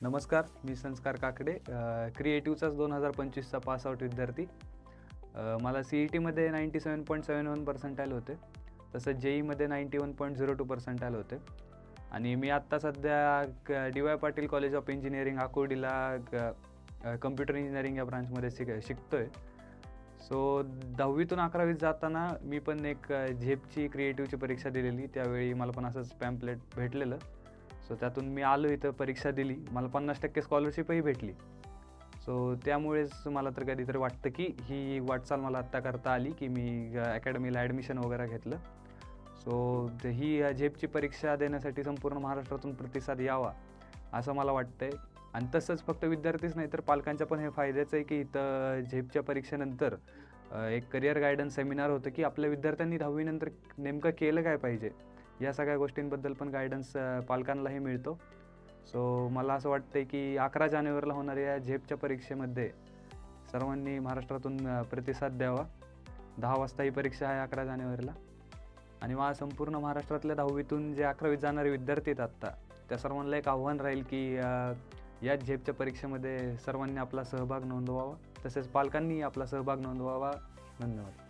नमस्कार, मी संस्कार काकडे, क्रिएटिव्हचाच 2025चा पासआउट विद्यार्थी. मला CETमध्ये 97.71 पर्सेंटाईल होते. तसंच JEEमध्ये 91.02 पर्सेंटाईल होते. आणि मी आत्ता सध्या DY Patil college of engineering आकुर्डीला कम्प्युटर इंजिनिअरिंग या ब्रांचमध्ये शिकतोय. सो 10वीतून 11वीत जाताना मी पण एक झेपची क्रिएटिव्हची परीक्षा दिलेली. त्यावेळी मला पण असंच पॅम्पलेट भेटलेलं. सो त्यातून मी आलो इथं, परीक्षा दिली. मला 50% स्कॉलरशिपही भेटली. सो त्यामुळेच मला तर कधीतरी वाटतं की ही वाटचाल मला आत्ता करता आली की मी अकॅडमीला ॲडमिशन वगैरे घेतलं. सो ही झेपची परीक्षा देण्यासाठी संपूर्ण महाराष्ट्रातून प्रतिसाद यावा असं मला वाटतंय. आणि तसंच फक्त विद्यार्थीच नाही तर पालकांच्या पण हे फायद्याचं आहे की इथं झेपच्या परीक्षेनंतर एक करिअर गायडन्स सेमिनार होतं की आपल्या विद्यार्थ्यांनी 10वी नंतर नेमकं केलं काय पाहिजे, या सगळ्या गोष्टींबद्दल पण गायडन्स पालकांनाही मिळतो. सो मला असं वाटतंय की 11 जानेवारीला होणाऱ्या झेपच्या परीक्षेमध्ये सर्वांनी महाराष्ट्रातून प्रतिसाद द्यावा. 10 वाजता ही परीक्षा आहे 11 जानेवारीला. आणि मला संपूर्ण महाराष्ट्रातल्या 10वीतून जे 11वीत जाणारे विद्यार्थी आहेत आत्ता, त्या सर्वांना एक आव्हान राहील की या झेपच्या परीक्षेमध्ये सर्वांनी आपला सहभाग नोंदवावा. तसेच पालकांनी आपला सहभाग नोंदवावा. धन्यवाद.